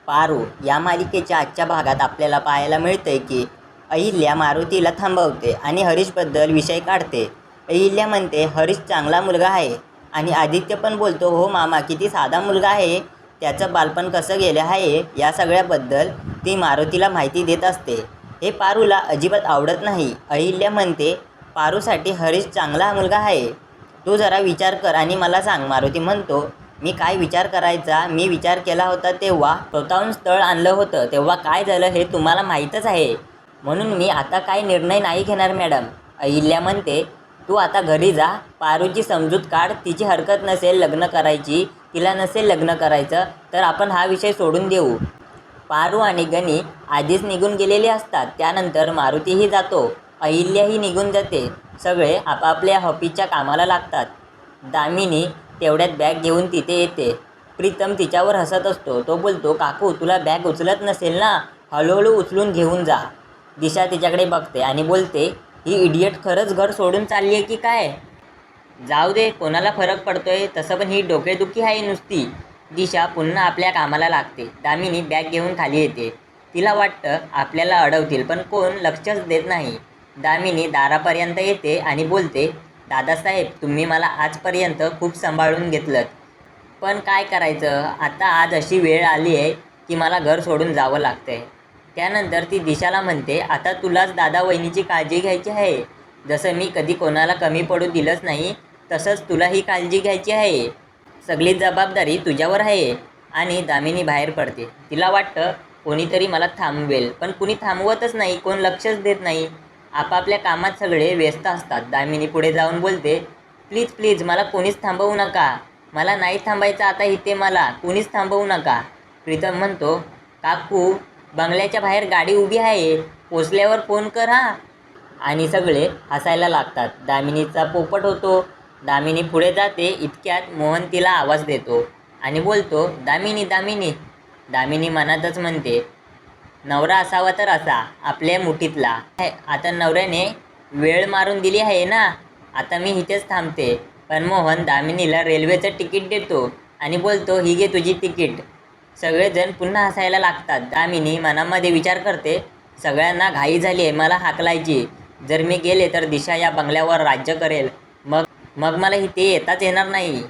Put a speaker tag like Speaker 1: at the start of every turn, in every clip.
Speaker 1: पारू या मालिकेच्या आजच्या भागात आपल्याला पाहायला मिळतंय की अहिल्या मारुतीला थांबवते आणि हरीशबद्दल विषय काढते. अहिल्या म्हणते हरीश चांगला मुलगा आहे आणि आदित्य पण बोलतो हो मामा किती साधा मुलगा आहे, त्याचं बालपण कसं गेलं आहे या सगळ्याबद्दल ती मारुतीला माहिती देत असते. हे पारूला अजिबात आवडत नाही. अहिल्या म्हणते पारूसाठी हरीश चांगला मुलगा आहे, तू जरा विचार कर आणि मला सांग. मारुती म्हणतो मी काय विचार करायचा, मी विचार केला होता तेव्हा स्वतःहून स्थळ आणलं होतं तेव्हा काय झालं हे तुम्हाला माहीतच आहे, म्हणून मी आता काय निर्णय नाही घेणार मॅडम. अहिल्या म्हणते तू आता घरी जा, पारूची समजूत काढ, तिची हरकत नसेल लग्न करायची, तिला नसेल लग्न करायचं तर आपण हा विषय सोडून देऊ. पारू आणि गणी आधीच निघून गेलेले असतात. त्यानंतर मारुतीही जातो, अहिल्याही निघून जाते. सगळे आपापल्या ऑफिसच्या कामाला लागतात. दामिनी तेवढ्यात बॅग घेऊन तिथे येते. प्रीतम तिच्यावर हसत असतो. तो बोलतो काकू तुला बॅग उचलत नसेल ना, हळूहळू उचलून घेऊन जा. दिशा तिच्याकडे बघते आणि बोलते ही इडियट खरंच घर सोडून चालली आहे की काय. जाऊ दे, कोणाला फरक पडतोय, तसं पण ही डोकेदुखी आहे नुसती. दिशा पुन्हा आपल्या कामाला लागते. दामिनी बॅग घेऊन खाली येते. तिला वाटतं आपल्याला अडवतील पण कोण लक्षच देत नाही. दामिनी दारापर्यंत येते आणि बोलते दादासाहेब तुम्ही मला आजपर्यंत खूप सांभाळून घेतलं, पण काय करायचं आता आज अशी वेळ आली आहे की मला घर सोडून जावं लागतंय. त्यानंतर ती दिशाला म्हणते आता तुलाच दादा वहिनीची काळजी घ्यायची आहे. जसं मी कधी कोणाला कमी पडू दिलंच नाही तसंच तुला ही काळजी घ्यायची आहे. सगळी जबाबदारी तुझ्यावर आहे. आणि दामिनी बाहेर पडते. तिला वाटतं कोणीतरी मला थांबवेल पण कुणी थांबवतच नाही, कोण लक्षच देत नाही. आपापल्या कामात सगळे व्यस्त असतात. दामिनी पुढे जाऊन बोलते प्लीज प्लीज मला कोणीच थांबवू नका, मला नाही थांबायचं आता इथे, मला कुणीच थांबवू नका. प्रीतम म्हणतो काकू बंगल्याच्या बाहेर गाडी उभी आहे, पोचल्यावर फोन कर हा. आणि सगळे हसायला लागतात. दामिनीचा पोपट होतो. दामिनी पुढे जाते. इतक्यात मोहन तिला आवाज देतो आणि बोलतो दामिनी दामिनी. दामिनी मनातच म्हणते नवरा असावा तर असा आपल्या मुठीतला. आता नवऱ्याने वेळ मारून दिली आहे ना, आता मी इथेच थांबते. पण मोहन दामिनीला रेल्वेचं तिकीट देतो आणि बोलतो ही घे तुझी तिकीट. सगळेजण पुन्हा हसायला लागतात. दामिनी मनामध्ये विचार करते सगळ्यांना घाई झाली आहे मला हाकलायची, जर मी गेले तर दिशा या बंगल्यावर राज्य करेल, मग मला इथे येताच येणार नाही.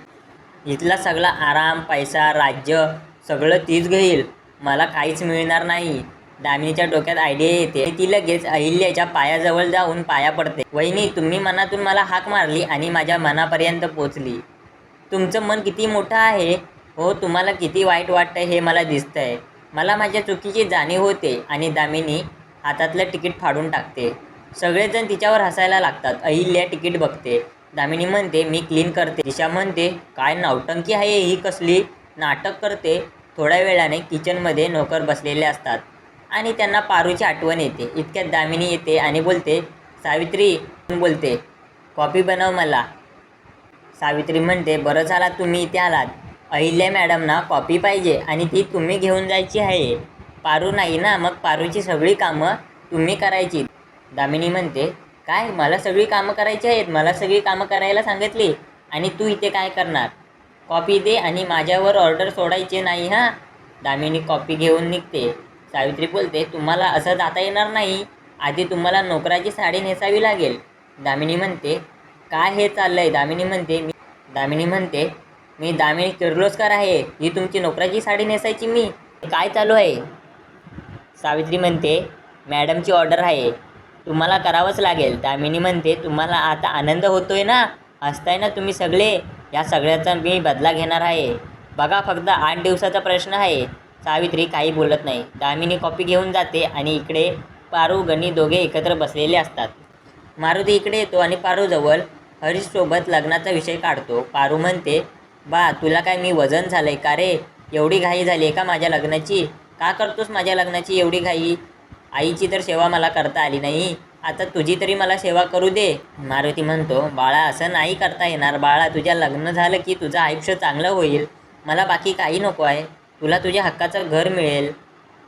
Speaker 1: इथला सगळा आराम पैसा राज्य सगळं तीच घेईल, मला काहीच मिळणार नाही. दामिनीच्या डोक्यात आयडिया येते. ती लगेच अहिल्याच्या पायाजवळ जाऊन पाया पडते. वहिनी तुम्ही मनातून मला हाक मारली आणि माझ्या मनापर्यंत पोचली, तुमचं मन किती मोठं आहे हो, तुम्हाला किती वाईट वाटतंय हे मला दिसतंय, मला माझ्या चुकीची जाणीव होते. आणि दामिनी हातातलं तिकीट फाडून टाकते. सगळेजण तिच्यावर हसायला लागतात. अहिल्या तिकीट बघते. दामिनी म्हणते मी क्लीन करते. दिशा म्हणते काय नौटंकी आहे ही, कसली नाटक करते. थोड्या वेळाने किचनमध्ये नोकर बसलेले असतात आणि त्यांना पारूची आठवण येते. इतक्यात दामिनी येते आणि बोलते सावित्री बोलते कॉफी बनव मला. सावित्री म्हणते बरं झाला तुम्ही इथे आलात, अहिल्या मॅडमना कॉफी पाहिजे आणि ती तुम्ही घेऊन जायची आहे. पारू नाही ना, मग पारूची सगळी कामं तुम्ही करायची. दामिनी म्हणते काय मला सगळी कामं करायची आहेत, मला सगळी कामं करायला सांगितली आणि तू इथे काय करणार. कॉफी दे आणि माझ्यावर ऑर्डर सोडायचे नाही हां. दामिनी कॉफी घेऊन निघते. सावित्री बोलते तुम्हाला असं जाता येणार नाही, आधी तुम्हाला नोकराची साडी नेसावी लागेल. दामिनी म्हणते काय हे चाललंय. दामिनी म्हणते मी दामिनी किर्लोस्कर आहे, ही तुमची नोकराची साडी नेसायची मी, काय चालू आहे. सावित्री म्हणते मॅडमची ऑर्डर आहे, तुम्हाला करावंच लागेल. दामिनी म्हणते तुम्हाला आता आनंद होतोय ना, हसताय ना तुम्ही सगळे, या सगळ्याचा मी बदला घेणार आहे. बघा फक्त 8 दिवसाचा प्रश्न आहे. सावित्री काही बोलत नाही. दामिनी कॉफी घेऊन जाते आणि इकडे पारू गणी दोघे एकत्र बसलेले असतात. मारुती इकडे येतो आणि पारूजवळ हरीशसोबत लग्नाचा विषय काढतो. पारू म्हणते बा तुला काय मी वजन झालंय का रे, एवढी घाई झाली आहे का माझ्या लग्नाची, का करतोस माझ्या लग्नाची एवढी घाई, आईची तर सेवा मला करता आली नाही, आता तुझी तरी मला सेवा करू दे. मारुती म्हणतो बाळा असं नाही करता येणार बाळा, तुझ्या लग्न झालं की तुझं आयुष्य चांगलं होईल, मला बाकी काही नको आहे, तुला तुझ्या हक्काचं घर मिळेल.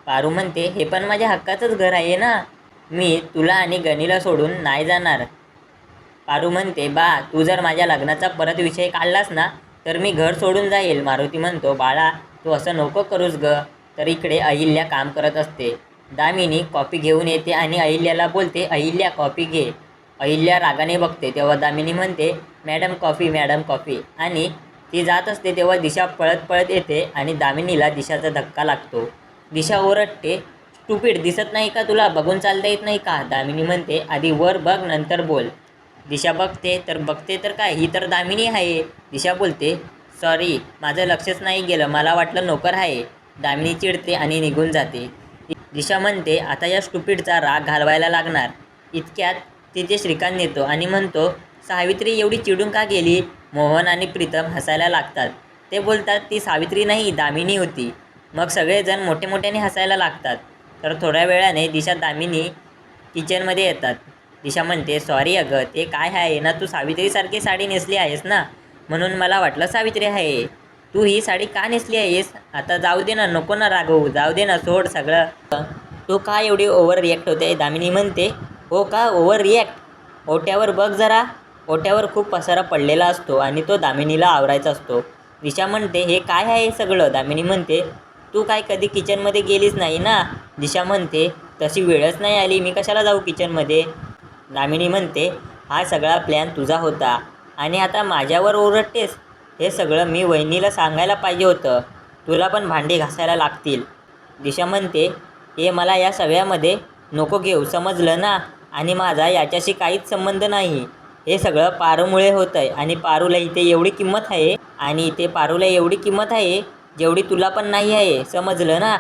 Speaker 1: पारू म्हणते हे पण माझ्या हक्काचंच घर आहे ना, मी तुला आणि गणीला सोडून नाही जाणार. पारू म्हणते बा तू जर माझ्या लग्नाचा परत विषय काढलास ना तर मी घर सोडून जाईल. मारुती म्हणतो बाळा तू असं नको करूस ग, तर इकडे अहिल्या काम करत असते. दामिनी कॉफी घेऊन येते आणि अहिल्याला बोलते, अहिल्या कॉफी घे. अहिल्या रागाने बघते तेव्हा दामिनी म्हणते, मॅडम कॉफी, मॅडम कॉफी. आणि ती जात असते तेव्हा दिशा पळत पळत येते आणि दामिनीला दिशाचा धक्का लागतो. दिशा ओरडते, स्टुपिड, दिसत नाही का तुला, बघून चालता येत नाही का. दामिनी म्हणते, आधी वर बघ नंतर बोल. दिशा बघते तर काय, ही तर दामिनी आहे. दिशा बोलते, सॉरी, माझं लक्षच नाही गेलं, मला वाटलं नोकर आहे. दामिनी चिडते आणि निघून जाते. दिशा म्हणते, आता या स्टुपिडचा राग घालवायला लागणार. इतक्यात तिथे श्रीकांत येतो आणि म्हणतो, सावित्री एवढी चिडून का गेली. मोहन आणि प्रीतम हसायला लागतात. ते बोलतात, ती सावित्री नाही, दामिनी होती. मग सगळेजण मोठे मोठ्याने हसायला लागतात. तर थोड्या वेळाने दिशा दामिनी किचनमध्ये येतात. दिशा म्हणते, सॉरी अगं, ते काय आहे ना, तू सावित्रीसारखी साडी नेसली आहेस ना, म्हणून मला वाटलं सावित्री आहे. तू ही साडी का नेसली आहेस. आता जाऊ दे ना, नको ना रागवू, जाऊ दे ना, सोड सगळं. तू का एवढी ओव्हर रिॲक्ट होते. दामिनी म्हणते, हो का, ओव्हर रिॲक्ट. ओट्यावर बघ जरा. ओट्यावर खूप पसारा पडलेला असतो आणि तो दामिनीला आवरायचा असतो. दिशा म्हणते, हे काय आहे सगळं. दामिनी म्हणते, तू काय कधी किचनमध्ये गेलीच नाही ना. दिशा म्हणते, तशी वेळच नाही आली, मी कशाला जाऊ किचनमध्ये. दामिनी म्हणते, हा सगळा प्लॅन तुझा होता आणि आता माझ्यावर ओरडतेस. हे सगळं मी वहिनीला सांगायला पाहिजे होतं. तुला पण भांडी घासायला लागतील. दिशा म्हणते, हे मला या सगळ्यामध्ये नको घेऊ, समजलं ना. आणि माझा याच्याशी काहीच संबंध नाही. हे सगळं पारूमुळे होतं आहे आणि पारूला इथे एवढी किंमत आहे आणि इथे पारूला एवढी किंमत आहे जेवढी तुला पण नाही आहे, समजलं ना.